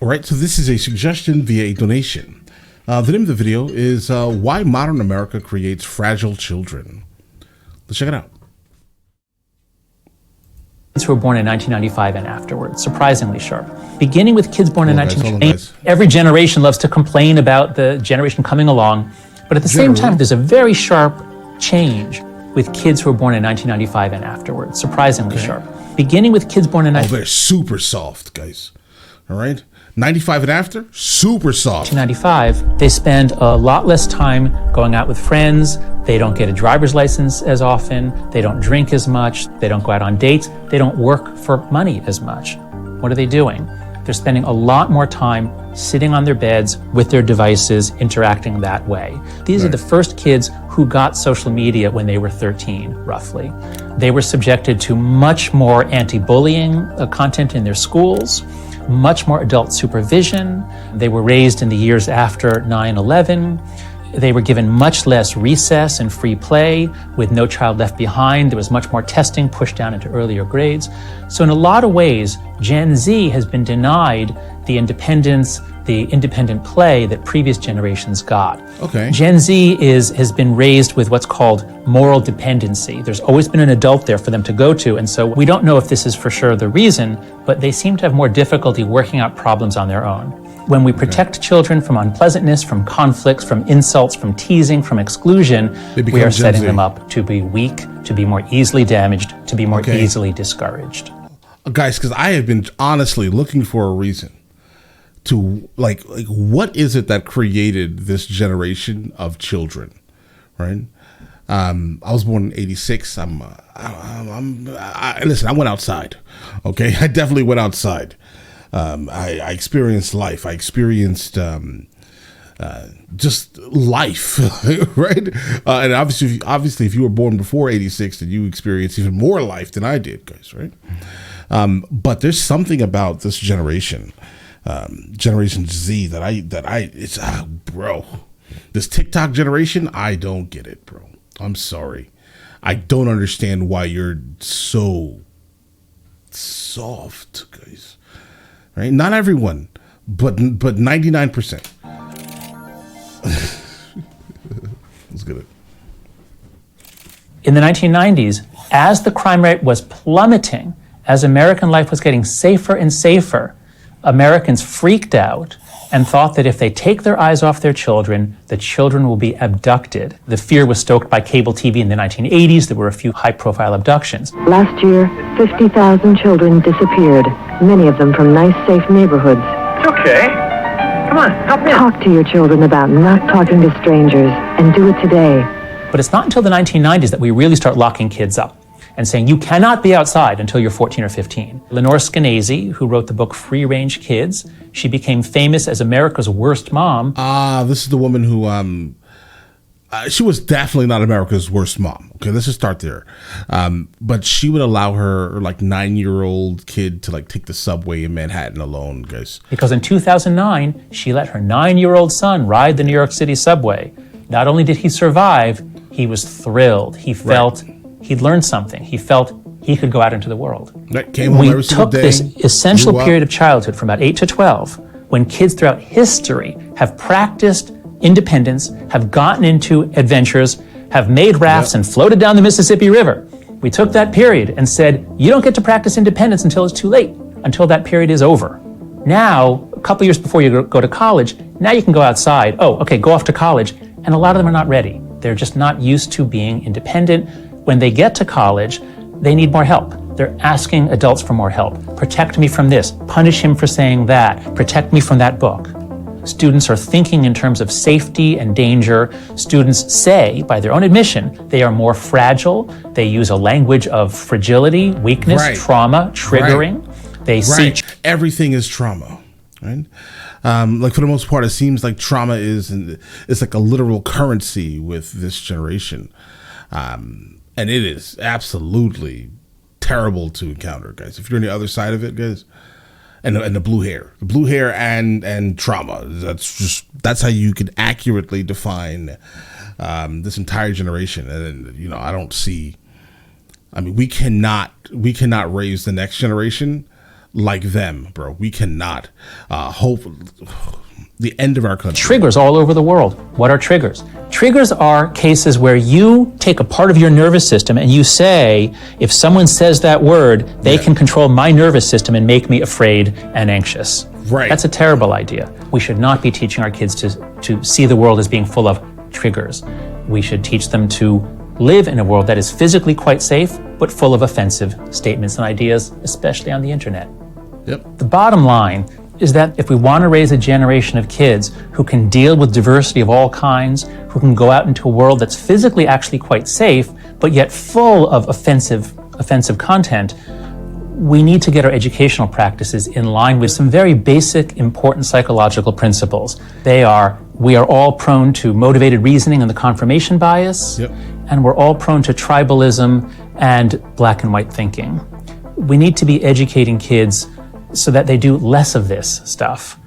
All right, so this is a suggestion via a donation. The name of the video is Why Modern America Creates Fragile Children. Let's check it out. Kids who were born in 1995 and afterwards, surprisingly sharp. Beginning with kids born in 1990, every generation loves to complain about the generation coming along, but at the same time, there's a very sharp change with kids who were born in 1995 and afterwards, surprisingly sharp. Beginning with kids born in... they're super soft, guys. All right? 95 and after, super soft. 1995, they spend a lot less time going out with friends. They don't get a driver's license as often. They don't drink as much. They don't go out on dates. They don't work for money as much. What are they doing? They're spending a lot more time sitting on their beds with their devices, interacting that way. These are the first kids who got social media when they were 13, roughly. They were subjected to much more anti-bullying content in their schools, much more adult supervision. They were raised in the years after 9/11. They were given much less recess and free play with No Child Left Behind. There was much more testing pushed down into earlier grades. So in a lot of ways, Gen Z has been denied the independence, the independent play that previous generations got. Okay. Gen Z has been raised with what's called moral dependency. There's always been an adult there for them to go to, and so we don't know if this is for sure the reason, but they seem to have more difficulty working out problems on their own. When we protect children from unpleasantness, from conflicts, from insults, from teasing, from exclusion, we are setting them up to be weak, to be more easily damaged, to be more easily discouraged. Guys, because I have been honestly looking for a reason to like what is it that created this generation of children, right? I was born in '86. Listen, I went outside. Okay, I definitely went outside. I experienced life. I experienced just life, right? And obviously, if you were born before '86, then you experienced even more life than I did, guys, right? But there's something about this generation. Generation Z bro, this TikTok generation, I don't get it, bro. I'm sorry. I don't understand why you're so soft, guys. Right? Not everyone, but 99%. Let's get it. In the 1990s, as the crime rate was plummeting, as American life was getting safer and safer, Americans freaked out and thought that if they take their eyes off their children, the children will be abducted. The fear was stoked by cable TV in the 1980s. There were a few high-profile abductions. Last year, 50,000 children disappeared, many of them from nice, safe neighborhoods. It's okay. Come on, help me. Talk to your children about not talking to strangers, and do it today. But it's not until the 1990s that we really start locking kids up and saying you cannot be outside until you're 14 or 15. Lenore Skenazy, who wrote the book Free Range Kids, she became famous as America's worst mom. This is the woman who, she was definitely not America's worst mom. Okay, let's just start there. But she would allow her 9-year-old kid to take the subway in Manhattan alone, guys. Because in 2009, she let her 9-year-old son ride the New York City subway. Not only did he survive, he was thrilled. He felt he'd learned something. He felt he could go out into the world. We took this essential period of childhood from about 8 to 12, when kids throughout history have practiced independence, have gotten into adventures, have made rafts and floated down the Mississippi River. We took that period and said, you don't get to practice independence until it's too late, until that period is over. Now, a couple years before you go to college, now you can go outside. Oh, okay, go off to college. And a lot of them are not ready. They're just not used to being independent. When they get to college, they need more help. They're asking adults for more help. Protect me from this. Punish him for saying that. Protect me from that book. Students are thinking in terms of safety and danger. Students say, by their own admission, they are more fragile. They use a language of fragility, weakness, trauma, triggering. They see everything is trauma, right? For the most part, it seems like trauma it's like a literal currency with this generation. And it is absolutely terrible to encounter, guys. If you're on the other side of it, guys, and the blue hair and trauma, that's how you could accurately define this entire generation. And I don't see. I mean, we cannot raise the next generation like them, bro. We cannot hope the end of our country. Triggers all over the world. What are triggers? Triggers are cases where you take a part of your nervous system and you say, if someone says that word, they can control my nervous system and make me afraid and anxious. Right. That's a terrible idea. We should not be teaching our kids to see the world as being full of triggers. We should teach them to live in a world that is physically quite safe, but full of offensive statements and ideas, especially on the internet. Yep. The bottom line is that if we want to raise a generation of kids who can deal with diversity of all kinds, who can go out into a world that's physically actually quite safe, but yet full of offensive content, we need to get our educational practices in line with some very basic, important psychological principles. They are, we are all prone to motivated reasoning and the confirmation bias, and we're all prone to tribalism and black and white thinking. We need to be educating kids so that they do less of this stuff.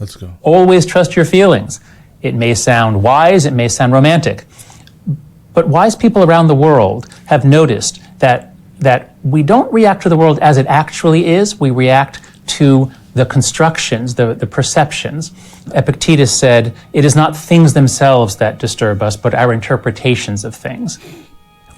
Let's go. Always trust your feelings. It may sound wise, it may sound romantic, but wise people around the world have noticed that we don't react to the world as it actually is, we react to the constructions, the perceptions. Epictetus said, it is not things themselves that disturb us, but our interpretations of things.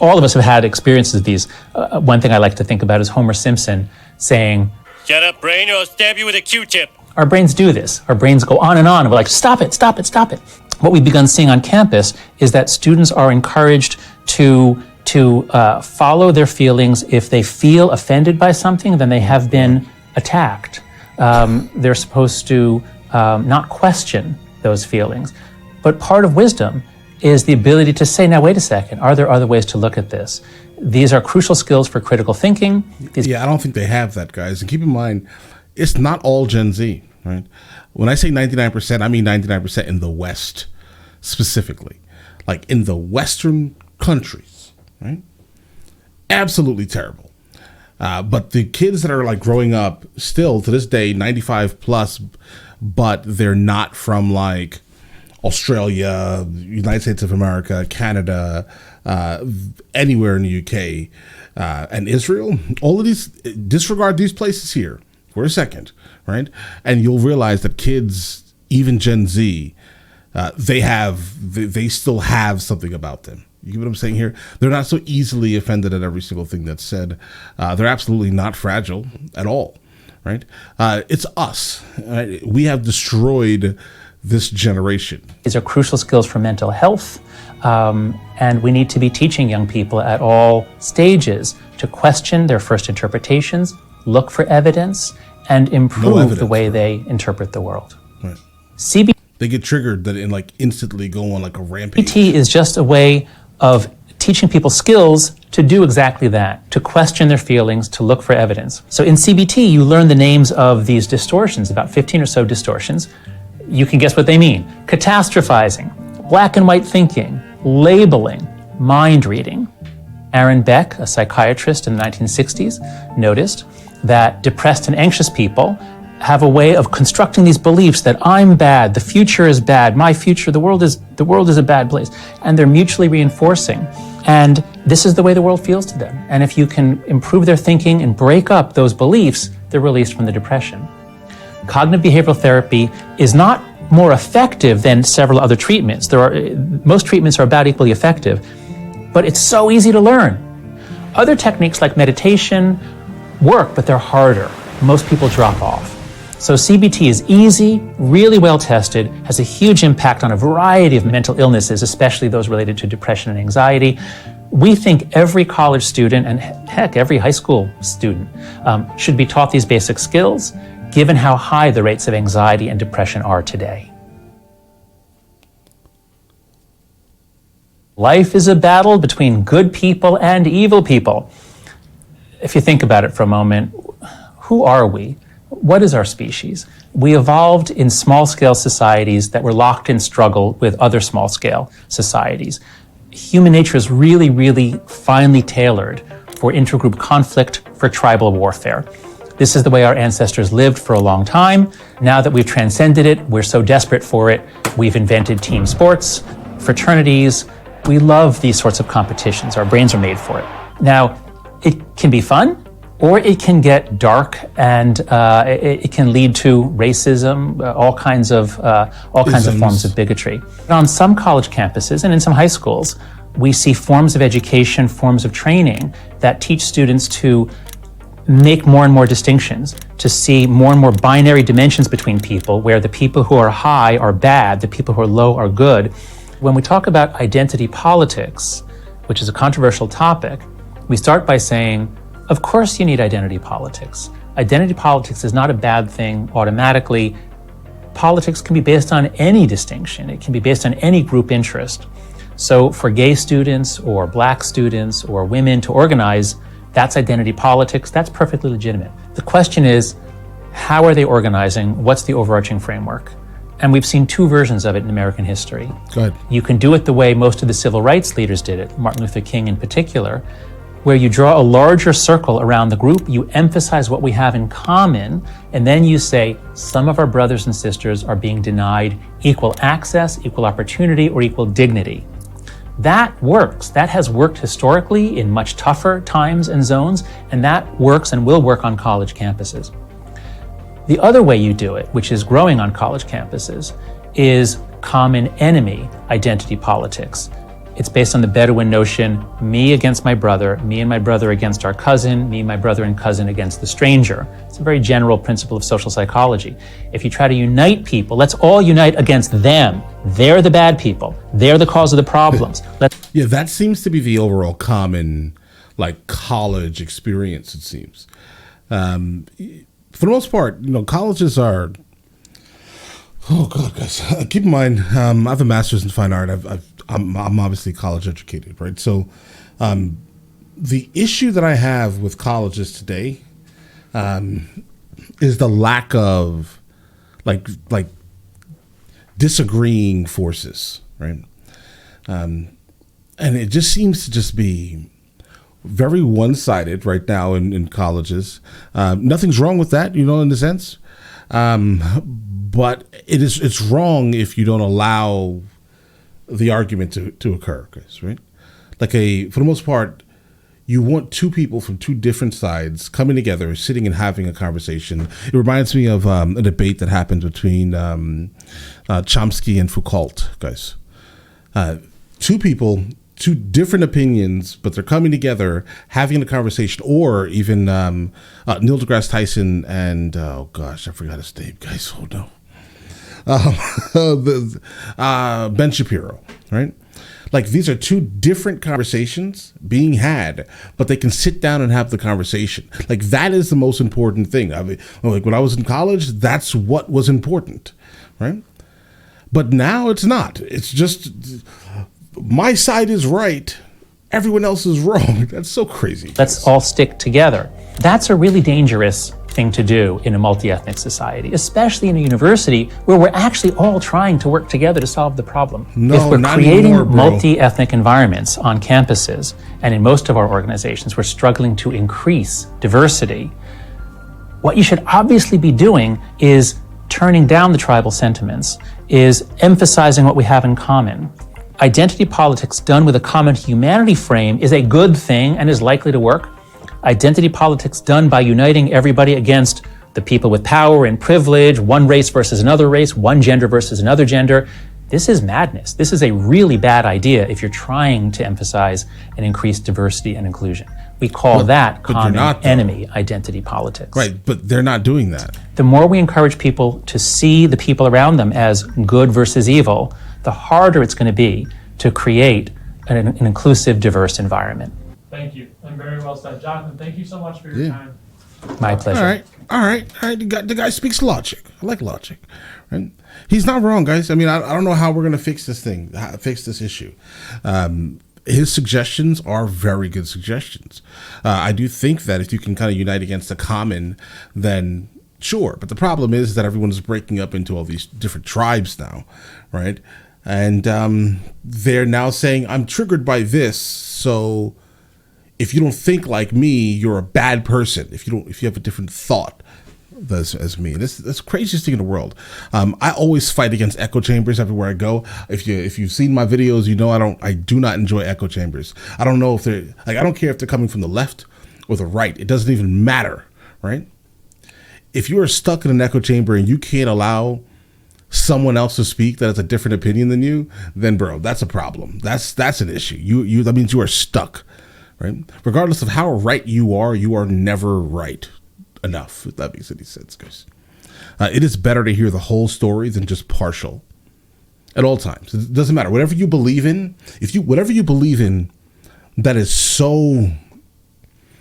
All of us have had experiences of these. One thing I like to think about is Homer Simpson saying, "Shut up, brain, or I'll stab you with a Q-tip." Our brains do this. Our brains go on and on. We're like, stop it, stop it, stop it. What we've begun seeing on campus is that students are encouraged to follow their feelings. If they feel offended by something, then they have been attacked. They're supposed to not question those feelings. But part of wisdom is the ability to say, now, wait a second, are there other ways to look at this? These are crucial skills for critical thinking. I don't think they have that, guys. And keep in mind, it's not all Gen Z, right? When I say 99%, I mean 99% in the West, specifically. Like in the Western countries, right? Absolutely terrible. But the kids that are like growing up still to this day, 95 plus, but they're not from like Australia, United States of America, Canada, anywhere in the UK, and Israel, all of these, disregard these places here for a second, right? And you'll realize that kids, even Gen Z, they still have something about them. You get what I'm saying here? They're not so easily offended at every single thing that's said. They're absolutely not fragile at all, right? It's us. Right? We have destroyed this generation. These are crucial skills for mental health, and we need to be teaching young people at all stages to question their first interpretations, look for evidence, and improve the way they interpret the world. Right. CBT They get triggered that and like instantly go on like a rampage. is just a way of teaching people skills to do exactly that, to question their feelings, to look for evidence. So in CBT, you learn the names of these distortions, about 15 or so distortions. You can guess what they mean. Catastrophizing, black and white thinking, labeling, mind reading. Aaron Beck, a psychiatrist in the 1960s, noticed that depressed and anxious people have a way of constructing these beliefs that I'm bad, the future is bad, my future, the world is a bad place, and they're mutually reinforcing. And this is the way the world feels to them. And if you can improve their thinking and break up those beliefs, they're released from the depression. Cognitive behavioral therapy is not more effective than several other treatments. Most treatments are about equally effective, but it's so easy to learn. Other techniques like meditation work, but they're harder. Most people drop off. So CBT is easy, really well tested, has a huge impact on a variety of mental illnesses, especially those related to depression and anxiety. We think every college student, and heck, every high school student, should be taught these basic skills, given how high the rates of anxiety and depression are today. Life is a battle between good people and evil people. If you think about it for a moment, who are we? What is our species? We evolved in small-scale societies that were locked in struggle with other small-scale societies. Human nature is really, really finely tailored for intergroup conflict, for tribal warfare. This is the way our ancestors lived for a long time. Now that we've transcended it, we're so desperate for it, we've invented team sports, fraternities. We love these sorts of competitions. Our brains are made for it. Now, It can be fun, or it can get dark, and it can lead to racism, all kinds of forms of bigotry. On some college campuses and in some high schools, we see forms of education, forms of training that teach students to make more and more distinctions, to see more and more binary dimensions between people, where the people who are high are bad, the people who are low are good. When we talk about identity politics, which is a controversial topic, we start by saying, of course you need identity politics. Identity politics is not a bad thing automatically. Politics can be based on any distinction. It can be based on any group interest. So for gay students or black students or women to organize, that's identity politics. That's perfectly legitimate. The question is, how are they organizing? What's the overarching framework? And we've seen two versions of it in American history. Go ahead. You can do it the way most of the civil rights leaders did it, Martin Luther King in particular, where you draw a larger circle around the group, you emphasize what we have in common, and then you say, some of our brothers and sisters are being denied equal access, equal opportunity, or equal dignity. That works. That has worked historically in much tougher times and zones, and that works and will work on college campuses. The other way you do it, which is growing on college campuses, is common enemy identity politics. It's based on the Bedouin notion, me against my brother, me and my brother against our cousin, me, my brother and cousin against the stranger. It's a very general principle of social psychology. If you try to unite people, let's all unite against them. They're the bad people. They're the cause of the problems. Yeah, that seems to be the overall common, like, college experience, it seems. For the most part, colleges are... Oh, God, guys. Keep in mind, I have a master's in fine art. I'm obviously college educated, right? So the issue that I have with colleges today is the lack of like disagreeing forces, right? And it just seems to just be very one-sided right now in colleges. Nothing's wrong with that, in the sense. But it's wrong if you don't allow the argument to occur, guys, right? For the most part, you want two people from two different sides coming together, sitting and having a conversation. It reminds me of a debate that happened between Chomsky and Foucault, guys. Two people, two different opinions, but they're coming together, having a conversation, or even Neil deGrasse Tyson and, oh gosh, I forgot his name, guys, oh no. Ben Shapiro, right? These are two different conversations being had, but they can sit down and have the conversation. That is the most important thing. I mean, when I was in college, that's what was important, right? But now it's not. It's just my side is right, everyone else is wrong. That's so crazy. Let's all stick together. That's a really dangerous thing to do in a multi-ethnic society, especially in a university where we're actually all trying to work together to solve the problem. No, if we're not creating anymore, bro. multi-ethnic environments on campuses, and in most of our organizations, we're struggling to increase diversity, what you should obviously be doing is turning down the tribal sentiments, is emphasizing what we have in common. Identity politics done with a common humanity frame is a good thing and is likely to work. Identity politics done by uniting everybody against the people with power and privilege, one race versus another race, one gender versus another gender, this is madness. This is a really bad idea if you're trying to emphasize and increase diversity and inclusion. We call that common enemy identity politics. Right, but they're not doing that. The more we encourage people to see the people around them as good versus evil, the harder it's going to be to create an inclusive, diverse environment. Thank you. And very well said. Jonathan, thank you so much for your time. My pleasure. All right. The guy speaks logic. I like logic. Right? He's not wrong, guys. I mean, I don't know how we're going to fix this issue. His suggestions are very good suggestions. I do think that if you can kind of unite against a common, then sure. But the problem is that everyone is breaking up into all these different tribes now, right? And they're now saying, I'm triggered by this, so if you don't think like me, you're a bad person. If you have a different thought as me, that's the craziest thing in the world. I always fight against echo chambers everywhere I go. If you've seen my videos, I do not enjoy echo chambers. I don't know if they're I don't care if they're coming from the left or the right. It doesn't even matter, right? If you are stuck in an echo chamber and you can't allow someone else to speak that has a different opinion than you, then bro, that's a problem. That's an issue. That means you are stuck, right? Regardless of how right you are never right enough, if that makes any sense, guys. It is better to hear the whole story than just partial at all times. It doesn't matter. Whatever you believe in, whatever you believe in that is so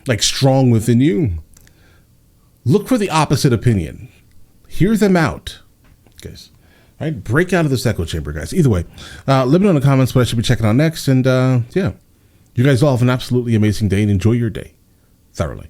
like strong within you, look for the opposite opinion. Hear them out, guys. All right, break out of this echo chamber, guys. Either way, let me know in the comments what I should be checking out next. And yeah, you guys all have an absolutely amazing day and enjoy your day thoroughly.